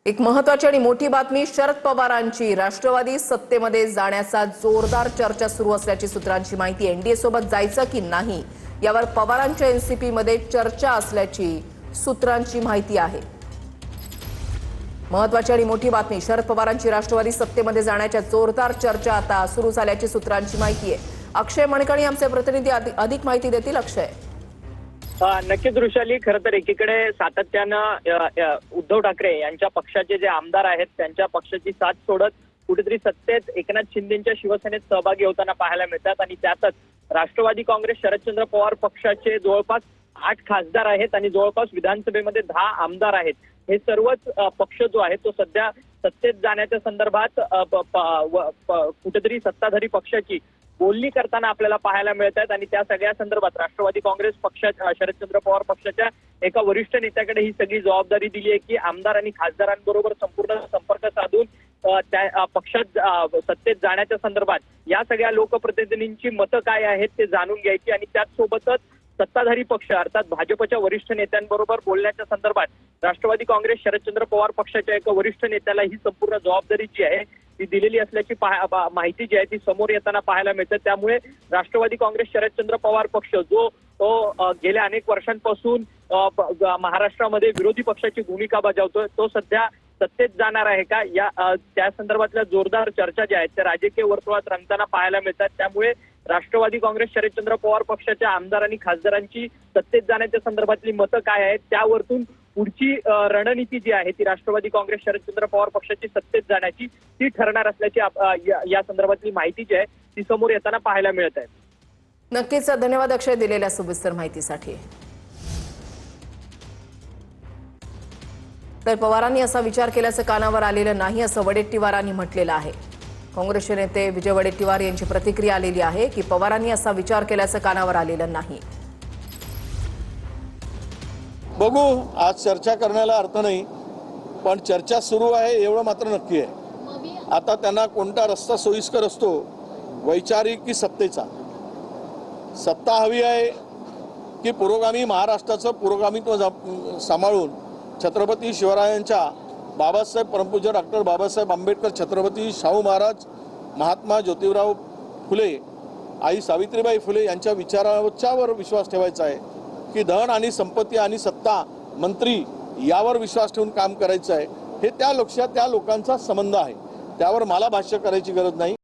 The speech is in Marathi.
एक महत्त्वाची आणि मोठी बातमी शरद पवारांची राष्ट्रवादी सत्तेमध्ये जाण्याचा जोरदार चर्चा सुरू असल्याची सूत्रांची माहिती। एनडीए सोबत जायचं की नाही यावर पवारांच्या एनसीपी मध्ये चर्चा असल्याची सूत्रांची माहिती आहे। महत्त्वाची आणि मोठी बातमी शरद पवारांची राष्ट्रवादी सत्तेमध्ये जाण्याच्या जोरदार चर्चा आता सुरू झाल्याची सूत्रांची माहिती आहे। अक्षय मणिकणी आमचे प्रतिनिधी अधिक माहिती देतील। अक्षय, नक्कीच वृषाली, खरं तर एकीकडे सातत्यानं उद्धव ठाकरे यांच्या पक्षाचे जे आमदार आहेत त्यांच्या पक्षाची साथ सोडत कुठेतरी सत्तेत एकनाथ शिंदेच्या शिवसेनेत सहभागी होताना पाहायला मिळतात आणि त्यातच राष्ट्रवादी काँग्रेस शरदचंद्र पवार पक्षाचे जवळपास 8 खासदार आहेत आणि जवळपास विधानसभेमध्ये 10 आमदार आहेत। हे सर्वच पक्ष जो आहे तो सध्या सत्तेत जाण्याच्या संदर्भात कुठेतरी सत्ताधारी पक्षाची बोलणी करताना आपल्याला पाहायला मिळत आहेत आणि त्या सगळ्या संदर्भात राष्ट्रवादी काँग्रेस पक्षाच्या शरदचंद्र पवार पक्षाच्या एका वरिष्ठ नेत्याकडे ही सगळी जबाबदारी दिली आहे की आमदार आणि खासदारांबरोबर संपूर्ण संपर्क साधून त्या पक्षात सत्तेत जाण्याच्या संदर्भात या सगळ्या लोकप्रतिनिधींची मतं काय आहेत ते जाणून घ्यायची आणि त्याचसोबतच सत्ताधारी पक्ष अर्थात भाजपच्या वरिष्ठ नेत्यांबरोबर बोलण्याच्या संदर्भात राष्ट्रवादी काँग्रेस शरदचंद्र पवार पक्षाच्या एका वरिष्ठ नेत्याला ही संपूर्ण जबाबदारी जी आहे ती दिलेली असल्याची माहिती जी आहे ती समोर येताना पाहायला मिळते। त्यामुळे राष्ट्रवादी काँग्रेस शरदचंद्र पवार पक्ष जो गेल्या अनेक वर्षांपासून महाराष्ट्रामध्ये विरोधी पक्षाची भूमिका बजावतोय तो सध्या सत्तेत जाणार आहे का या त्या संदर्भातल्या जोरदार चर्चा ज्या आहेत त्या राजकीय वर्तुळात रंगताना पाहायला मिळतात। त्यामुळे राष्ट्रवादी काँग्रेस शरदचंद्र पवार पक्षाच्या आमदार आणि खासदारांची सत्तेत जाण्याच्या संदर्भातली मतं काय आहेत त्यावरतून पुढची रणनीती जी आहे ती राष्ट्रवादी काँग्रेस शरदचंद्र पवार पक्षाची सत्तेत जाण्याची ती ठरणार असल्याची या संदर्भातली माहिती जी आहे ती समोर येताना पाहायला मिळत आहे। नक्कीच धन्यवाद अक्षय दिलेल्या सविस्तर माहितीसाठी। तर पवारांनी असा विचार केल्याचं कानावर आलेलं नाही असं वडेट्टीवारांनी म्हटलेलं आहे। काँग्रेसचे नेते विजय वडेट्टीवार यांची प्रतिक्रिया आलेली आहे की पवारांनी असा विचार केल्याचं कानावर आलेलं नाही। बघू, आज चर्चा करण्याला अर्थ नाही, पण चर्चा सुरू आहे एवढं मात्र नक्की आहे। आता त्यांना कोणता रस्ता सोयीस्कर असतो, वैचारिक की सत्तेचा? सत्ता हवी आहे की पुरोगामी महाराष्ट्राचं पुरोगामित्व सांभाळून छत्रपती शिवरायांच्या बाबासाहेब परमपूज्य डॉक्टर बाबासाहेब आंबेडकर, छत्रपती शाहू महाराज, महात्मा ज्योतिराव फुले, आई सावित्रीबाई फुले यांच्या विचारांवर विश्वास ठेवायचा आहे की धन आणि संपत्ती आणि सत्ता मंत्री यावर विश्वास ठेवून काम करायचं आहे? हे त्या लोकांचा संबंध आहे, त्यावर मला भाष्य करायची गरज नाही।